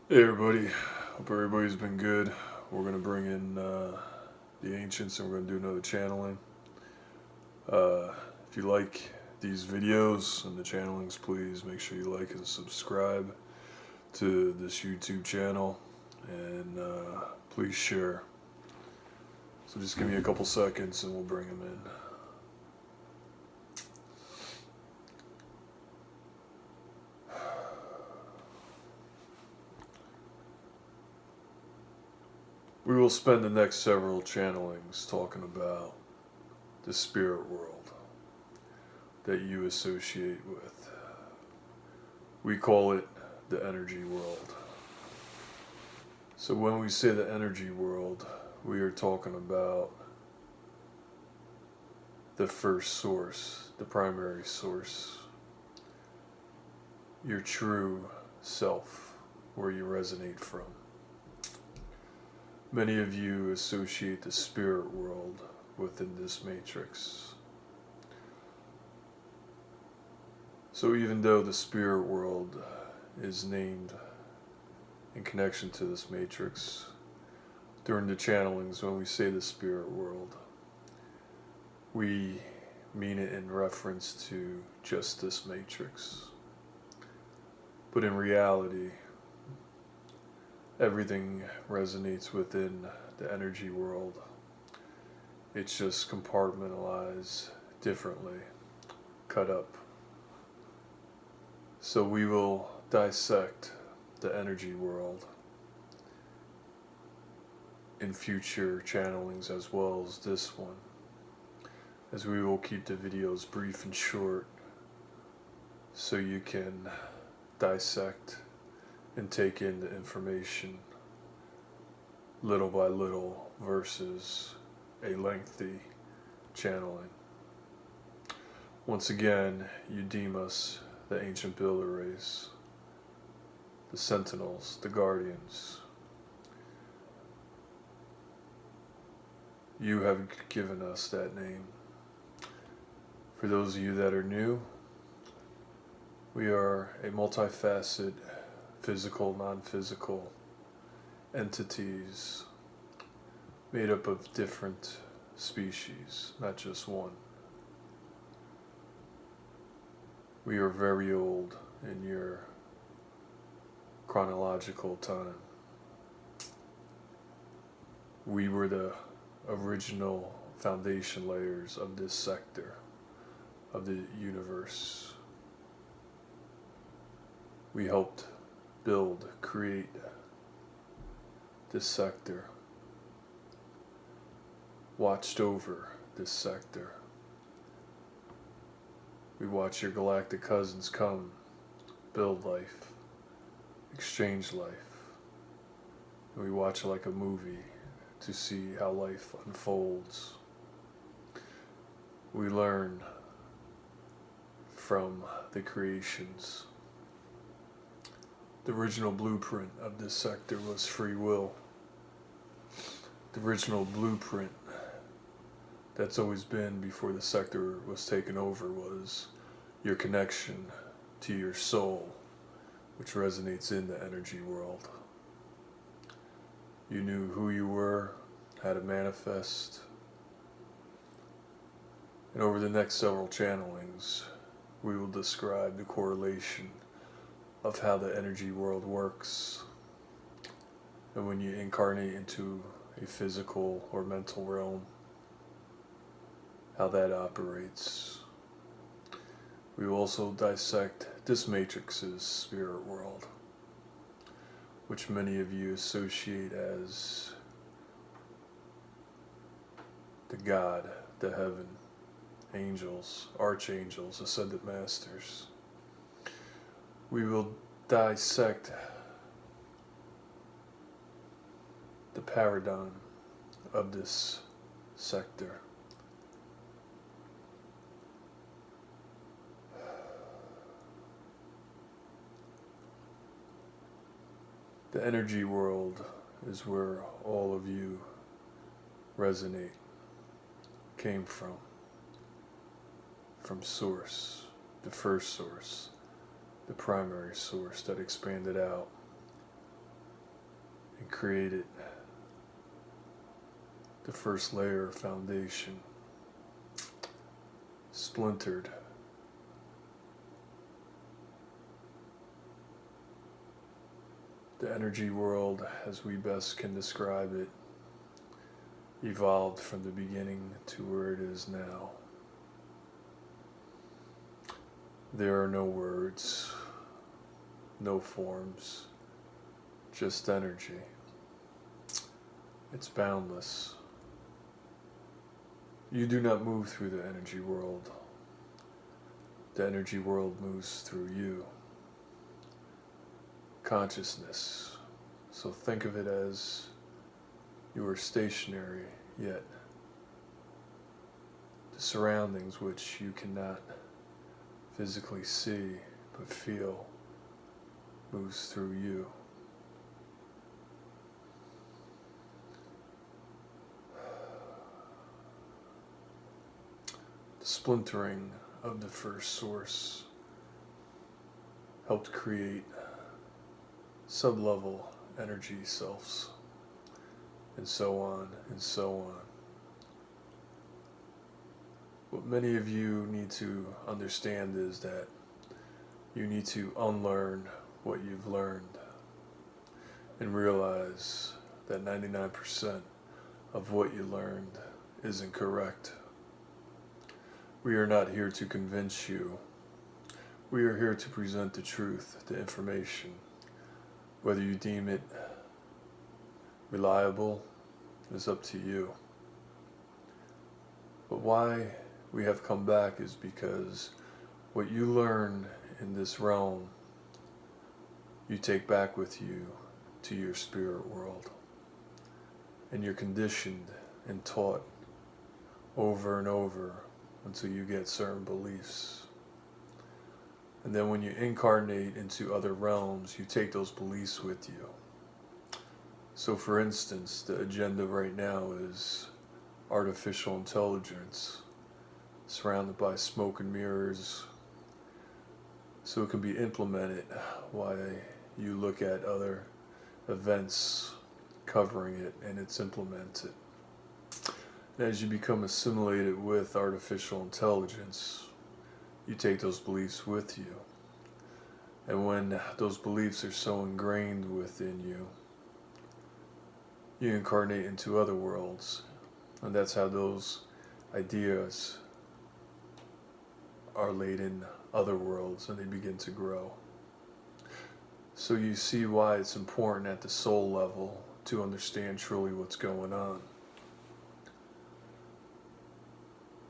Hey everybody, hope everybody's been good. We're going to bring in the Ancients and we're going to do another channeling. Uh, if you like these videos and the channelings, please make sure you like and subscribe to this YouTube channel and please share. So just give me a couple seconds and we'll bring them in. We will spend the next several channelings talking about the spirit world that you associate with. We call it the energy world. So when we say the energy world, we are talking about the first source, the primary source, your true self, where you resonate from. Many of you associate the spirit world within this matrix. So even though the spirit world is named in connection to this matrix, during the channelings, when we say the spirit world, we mean it in reference to just this matrix. But in reality, everything resonates within the energy world. It's just compartmentalized differently, cut up. So we will dissect the energy world in future channelings as well as this one, as we will keep the videos brief and short so you can dissect and take in the information little by little versus a lengthy channeling. Once again, you deem us the ancient builder race, the sentinels, the guardians. You have given us that name. For those of you that are new, we are a multifaceted, physical, non-physical entities made up of different species, not just one. We are very old in your chronological time. We were the original foundation layers of this sector of the universe. We helped build, create this sector, watched over this sector. We watch your galactic cousins come, build life, exchange life. And we watch it like a movie to see how life unfolds. We learn from the creations. The original blueprint of this sector was free will. The original blueprint that's always been before the sector was taken over was your connection to your soul, which resonates in the energy world. You knew who you were, how to manifest. And over the next several channelings, we will describe the correlation of how the energy world works. And when you incarnate into a physical or mental realm, how that operates. We will also dissect this matrix's spirit world, which many of you associate as the God, the heaven, angels, archangels, ascended masters. We will dissect the paradigm of this sector. The energy world is where all of you resonate, came from source, the first source, the primary source that expanded out and created the first layer of foundation, splintered. The energy world, as we best can describe it, evolved from the beginning to where it is now. There are no words, no forms, just energy. It's boundless. You do not move through the energy world. The energy world moves through you. Consciousness. So think of it as you are stationary, yet the surroundings which you cannot physically see but feel moves through you. The splintering of the first source helped create sub-level energy selves, and so on and so on. What many of you need to understand is that you need to unlearn what you've learned and realize that 99% of what you learned is incorrect. We are not here to convince you. We are here to present the truth, the information. Whether you deem it reliable is up to you. But why we have come back is because what you learn in this realm, you take back with you to your spirit world. And you're conditioned and taught over and over until you get certain beliefs. And then when you incarnate into other realms, you take those beliefs with you. So for instance, the agenda right now is artificial intelligence, surrounded by smoke and mirrors, so it can be implemented while you look at other events covering it and it's implemented. As you become assimilated with artificial intelligence, you take those beliefs with you. And when those beliefs are so ingrained within you, you incarnate into other worlds. And that's how those ideas are laid in other worlds and they begin to grow. So you see why it's important at the soul level to understand truly what's going on.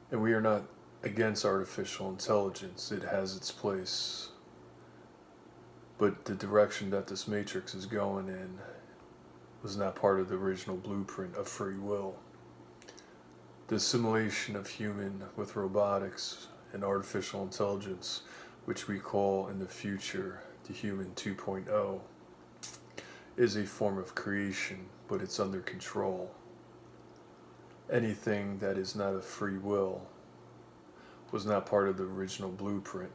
And we are not against artificial intelligence. It has its place. But the direction that this matrix is going in was not part of the original blueprint of free will. The assimilation of human with robotics and artificial intelligence, which we call in the future the human 2.0, is a form of creation, but it's under control. Anything that is not of free will was not part of the original blueprint.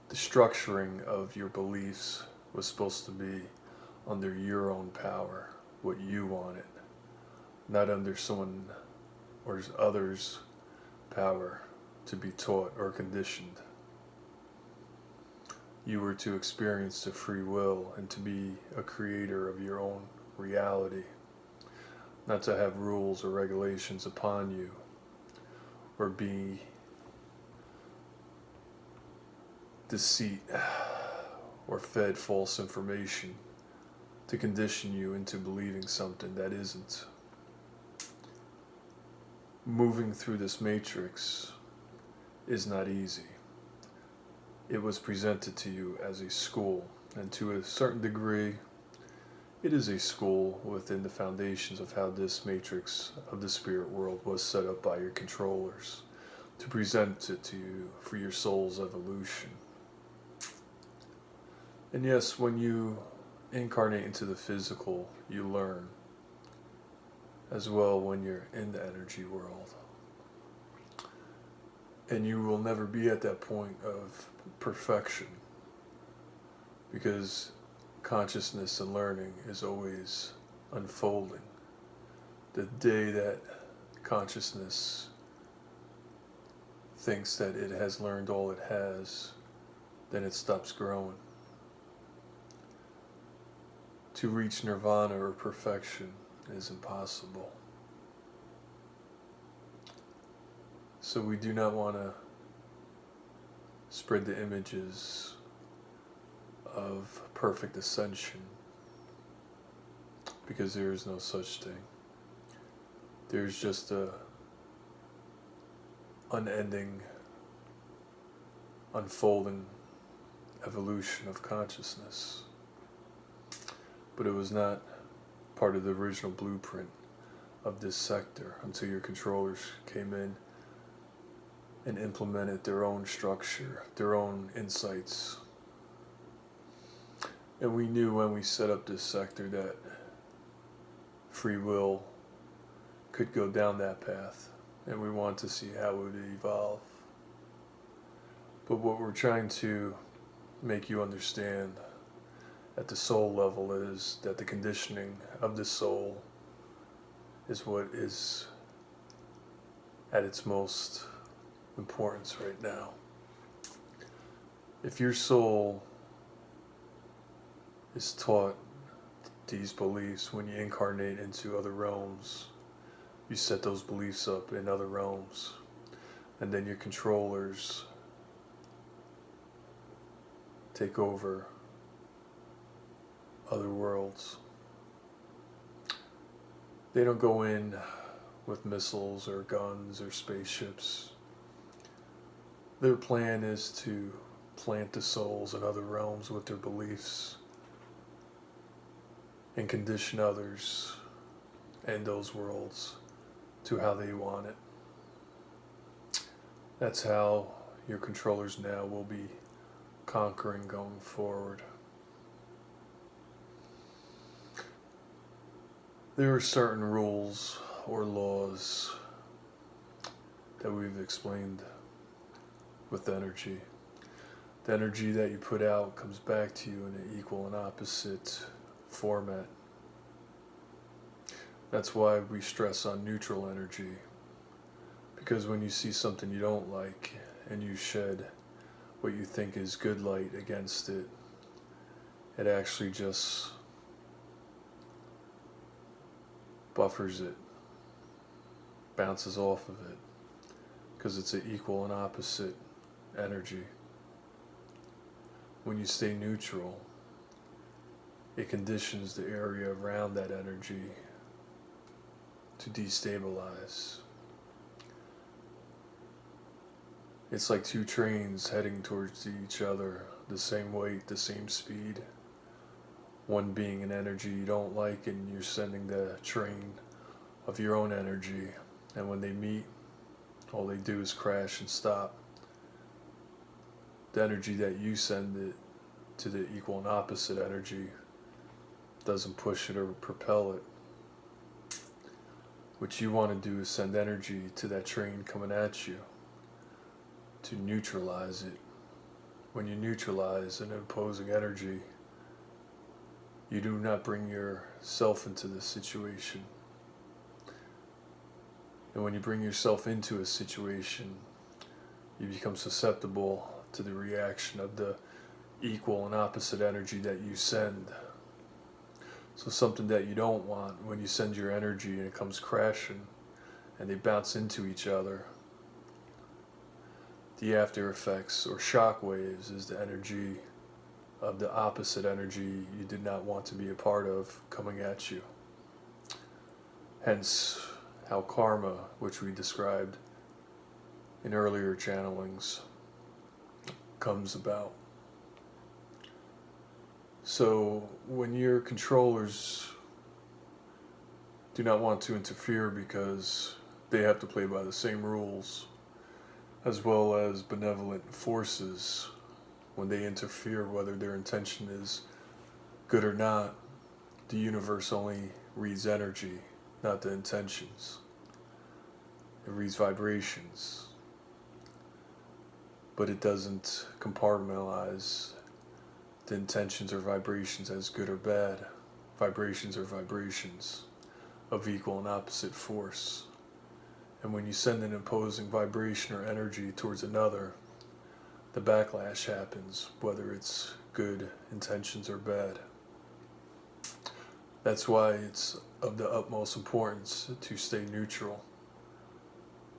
The structuring of your beliefs was supposed to be under your own power, what you wanted, not under someone or others' power to be taught or conditioned. You were to experience the free will and to be a creator of your own reality, not to have rules or regulations upon you or be deceit or fed false information to condition you into believing something that isn't. Moving through this matrix is not easy. It was presented to you as a school, and to a certain degree, it is a school within the foundations of how this matrix of the spirit world was set up by your controllers to present it to you for your soul's evolution. And yes, when you incarnate into the physical, you learn as well when you're in the energy world. And you will never be at that point of perfection, because consciousness and learning is always unfolding. The day that consciousness thinks that it has learned all it has, then it stops growing. To reach nirvana or perfection is impossible. So we do not want to spread the images of perfect ascension, because there is no such thing. There's just a unending, unfolding evolution of consciousness. But it was not part of the original blueprint of this sector until your controllers came in and implemented their own structure, their own insights. And we knew when we set up this sector that free will could go down that path, and we want to see how it would evolve. But what we're trying to make you understand at the soul level is that the conditioning of the soul is what is at its most importance right now. If your soul is taught these beliefs when you incarnate into other realms, you set those beliefs up in other realms, and then your controllers take over other worlds. They don't go in with missiles or guns or spaceships. Their plan is to plant the souls in other realms with their beliefs and condition others and those worlds to how they want it. That's how your controllers now will be conquering going forward. There are certain rules or laws that we've explained with energy. The energy that you put out comes back to you in an equal and opposite format. That's why we stress on neutral energy, because when you see something you don't like and you shed what you think is good light against it, it actually just buffers it, bounces off of it, because it's an equal and opposite energy. When you stay neutral, it conditions the area around that energy to destabilize. It's like two trains heading towards each other, the same weight, the same speed. One being an energy you don't like, and you're sending the train of your own energy, and when they meet, all they do is crash and stop. The energy that you send it to the equal and opposite energy doesn't push it or propel it. What you want to do is send energy to that train coming at you to neutralize it. When you neutralize an opposing energy, you do not bring yourself into the situation. And when you bring yourself into a situation, you become susceptible to the reaction of the equal and opposite energy that you send. So something that you don't want, when you send your energy and it comes crashing and they bounce into each other, the after effects or shock waves is the energy of the opposite energy you did not want to be a part of coming at you. Hence how karma, which we described in earlier channelings, comes about. So when your controllers do not want to interfere because they have to play by the same rules, as well as benevolent forces, when they interfere, whether their intention is good or not, the universe only reads energy, not the intentions. It reads vibrations, but it doesn't compartmentalize the intentions or vibrations as good or bad. Vibrations are vibrations of equal and opposite force. And when you send an opposing vibration or energy towards another, the backlash happens, whether it's good intentions or bad. That's why it's of the utmost importance to stay neutral.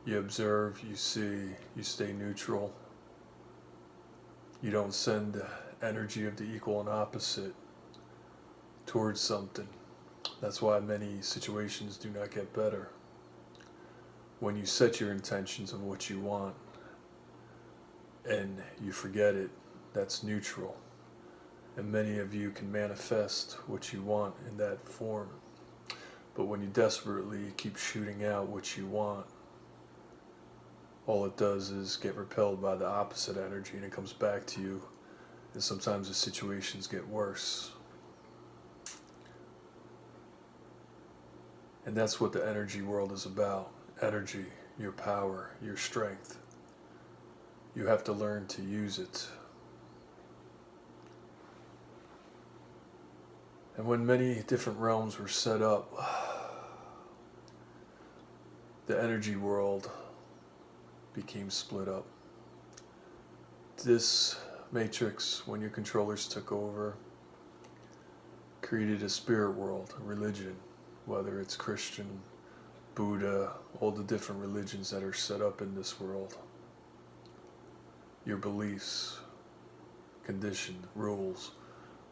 You observe, you see, you stay neutral. You don't send energy of the equal and opposite towards something. That's why many situations do not get better. When you set your intentions of what you want and you forget it, that's neutral. And many of you can manifest what you want in that form. But when you desperately keep shooting out what you want, all it does is get repelled by the opposite energy and it comes back to you. And sometimes the situations get worse. And that's what the energy world is about. Energy, your power, your strength. You have to learn to use it. And when many different realms were set up, the energy world became split up. This matrix, when your controllers took over, created a spirit world, a religion, whether it's Christian, Buddha, all the different religions that are set up in this world. Your beliefs, conditioned, rules,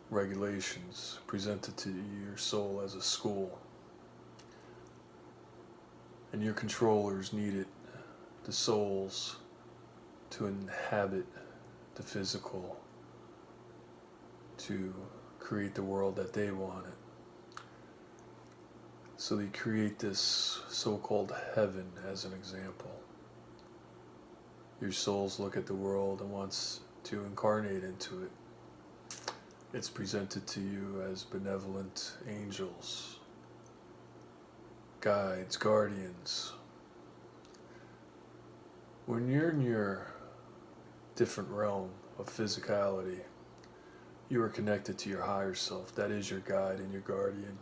regulations presented to your soul as a school. And your controllers needed the souls to inhabit the physical, to create the world that they wanted. So they create this so-called heaven as an example. Your souls look at the world and wants to incarnate into it. It's presented to you as benevolent angels, guides, guardians. When you're in your different realm of physicality, you are connected to your higher self. That is your guide and your guardian.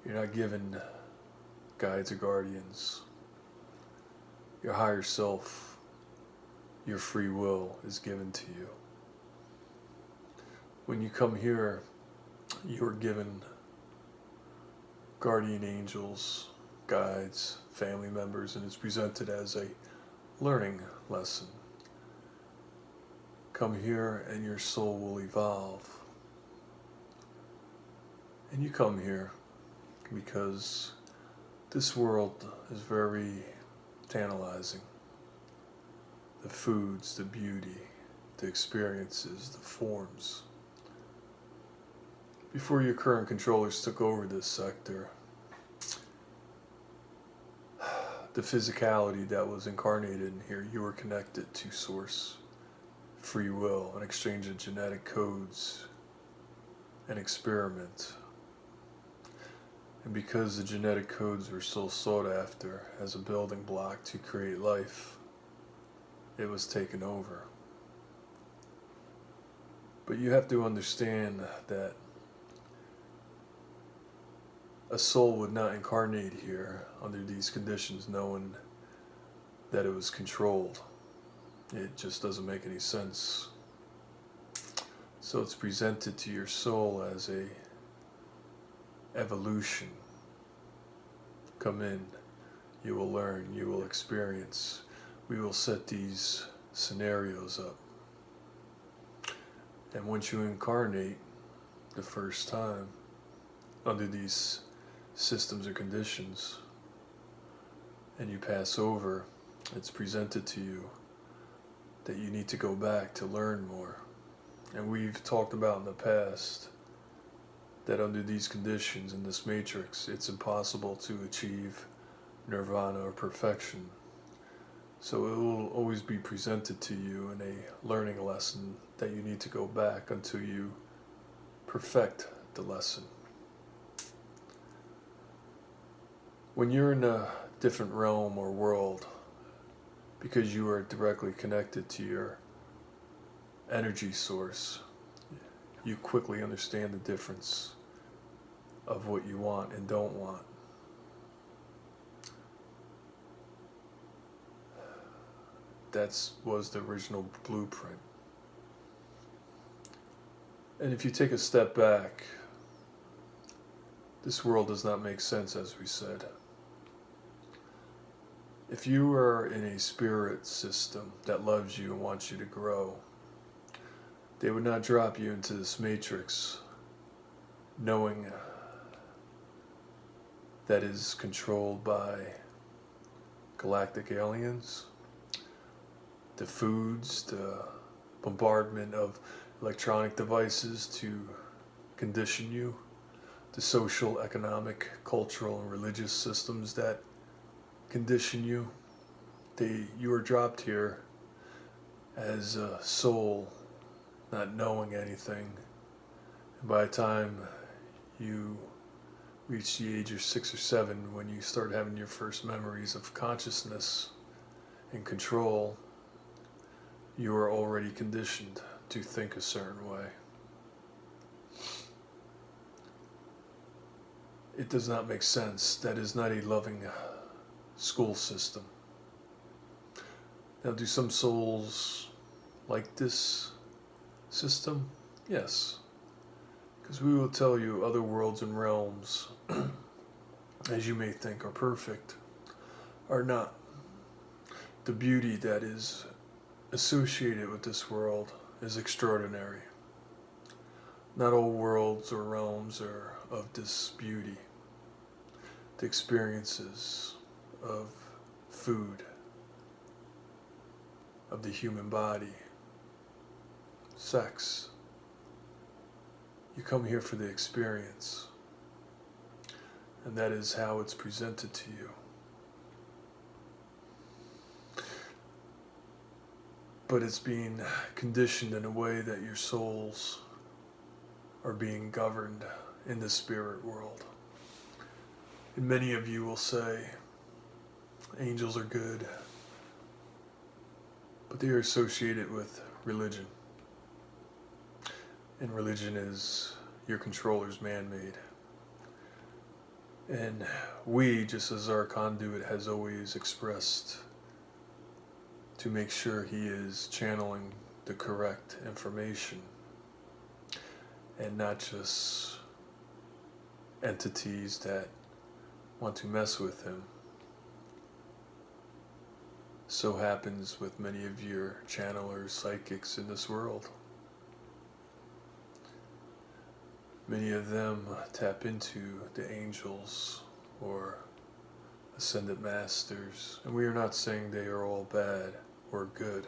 You're not given guides or guardians. Your higher self, your free will is given to you. When you come here, you are given guardian angels, guides, family members, and it's presented as a learning lesson. Come here and your soul will evolve. And you come here because this world is very tantalizing. The foods, the beauty, the experiences, the forms. Before your current controllers took over this sector, the physicality that was incarnated in here, you were connected to source, free will, an exchange of genetic codes, an experiment. And because the genetic codes were so sought after as a building block to create life, it was taken over. But you have to understand that a soul would not incarnate here under these conditions knowing that it was controlled. It just doesn't make any sense. So it's presented to your soul as a evolution. Come in, you will learn, you will experience. We will set these scenarios up. And once you incarnate the first time under these systems or conditions, and you pass over, it's presented to you that you need to go back to learn more. And we've talked about in the past that under these conditions in this matrix, it's impossible to achieve nirvana or perfection. So it will always be presented to you in a learning lesson that you need to go back until you perfect the lesson. When you're in a different realm or world, because you are directly connected to your energy source, you quickly understand the difference of what you want and don't want. That was the original blueprint. And if you take a step back, this world does not make sense, as we said. If you are in a spirit system that loves you and wants you to grow, they would not drop you into this matrix knowing that is controlled by galactic aliens, the foods, the bombardment of electronic devices to condition you, the social, economic, cultural, and religious systems that condition you. You are dropped here as a soul, not knowing anything. And by the time you reach the age of 6 or 7, when you start having your first memories of consciousness and control, you are already conditioned to think a certain way. It does not make sense. That is not a loving school system. Now, do some souls like this system? Yes. Because we will tell you other worlds and realms, as you may think are perfect, are not. The beauty that is associated with this world is extraordinary. Not all worlds or realms are of this beauty. The experiences of food, of the human body, sex. You come here for the experience, and that is how it's presented to you. But it's being conditioned in a way that your souls are being governed in the spirit world. And many of you will say, angels are good, but they are associated with religion. And religion is your controller's man-made. And we, just as our conduit has always expressed, to make sure he is channeling the correct information and not just entities that want to mess with him. So happens with many of your channelers, psychics in this world. Many of them tap into the angels or ascended masters, and we are not saying they are all bad or good,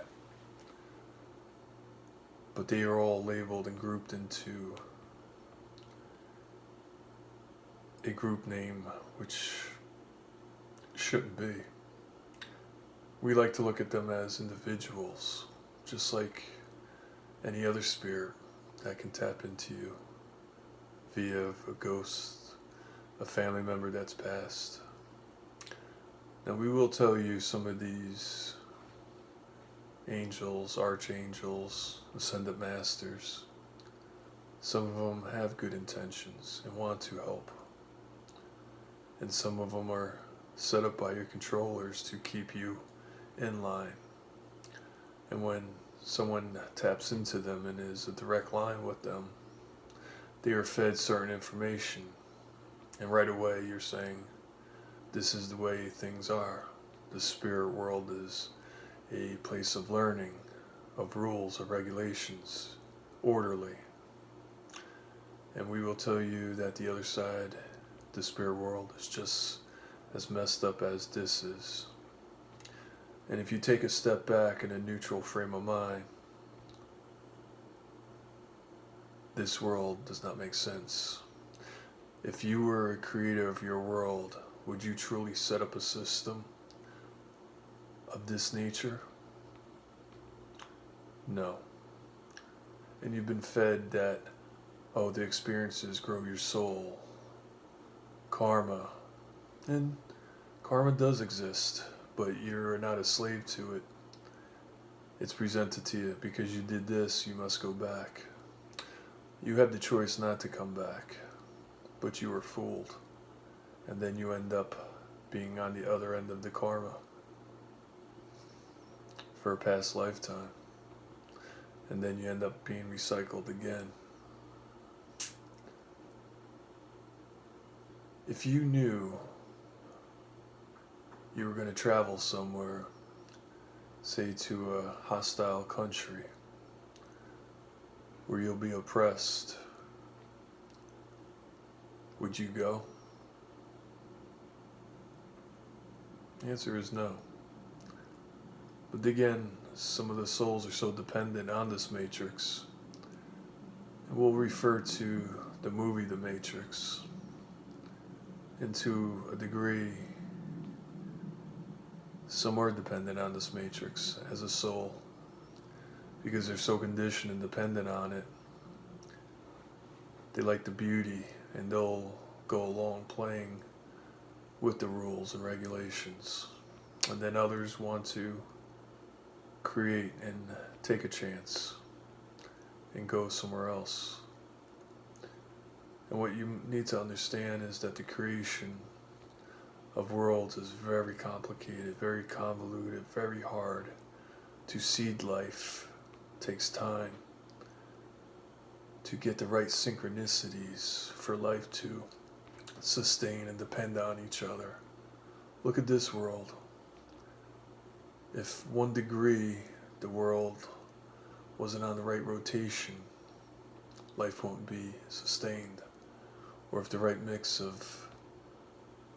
but they are all labeled and grouped into a group name which shouldn't be. We like to look at them as individuals, just like any other spirit that can tap into you via a ghost, a family member that's passed. Now, we will tell you some of these angels, archangels, ascended masters, some of them have good intentions and want to help. And some of them are set up by your controllers to keep you in line. And when someone taps into them and is a direct line with them, they are fed certain information. And right away you're saying, this is the way things are. The spirit world is a place of learning, of rules, of regulations, orderly. And we will tell you that the other side, the spirit world, is just as messed up as this is. And if you take a step back in a neutral frame of mind, this world does not make sense. If you were a creator of your world, would you truly set up a system of this nature? No. And you've been fed that, oh, the experiences grow your soul. Karma. And karma does exist, but you're not a slave to it. It's presented to you because you did this, you must go back. You had the choice not to come back, but you were fooled. And then you end up being on the other end of the karma for a past lifetime. And then you end up being recycled again. If you knew you were going to travel somewhere, say to a hostile country, where you'll be oppressed, would you go? The answer is no. But again, some of the souls are so dependent on this matrix. And we'll refer to the movie The Matrix, and to a degree, some are dependent on this matrix as a soul, because they're so conditioned and dependent on it. They like the beauty, and they'll go along playing with the rules and regulations. And then others want to create and take a chance and go somewhere else. And what you need to understand is that the creation of worlds is very complicated, very convoluted, very hard. To seed life takes time. To get the right synchronicities for life to sustain and depend on each other. Look at this world. If 1 degree the world wasn't on the right rotation, life won't be sustained. Or if the right mix of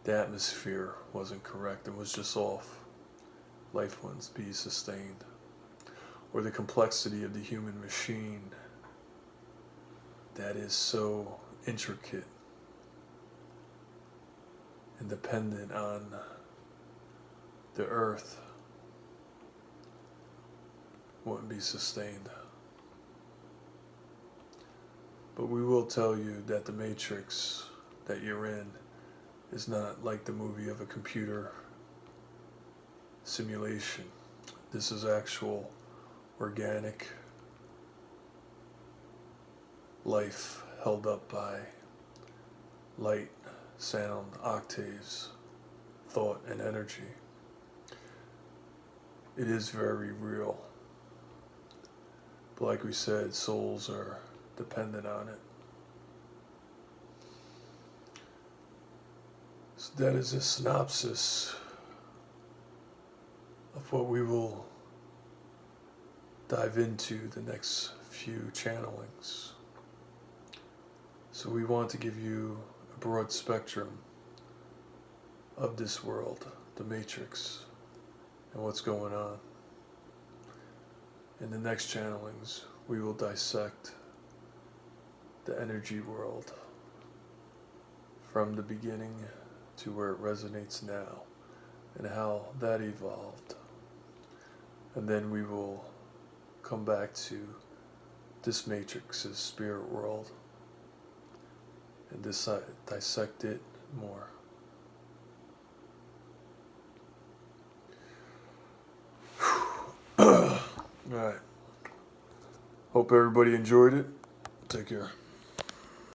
the atmosphere wasn't correct and was just off, life wouldn't be sustained. Or the complexity of the human machine that is so intricate and dependent on the earth wouldn't be sustained. But we will tell you that the matrix that you're in is not like the movie of a computer simulation. This is actual organic life held up by light, sound, octaves, thought, and energy. It is very real. But like we said, souls are dependent on it. So that is a synopsis of what we will dive into the next few channelings. So we want to give you a broad spectrum of this world, the Matrix, and what's going on. In the next channelings, we will dissect the energy world from the beginning to where it resonates now, and how that evolved. And then we will come back to this matrix's spirit world and dissect it more. Alright. Hope everybody enjoyed it. Take care.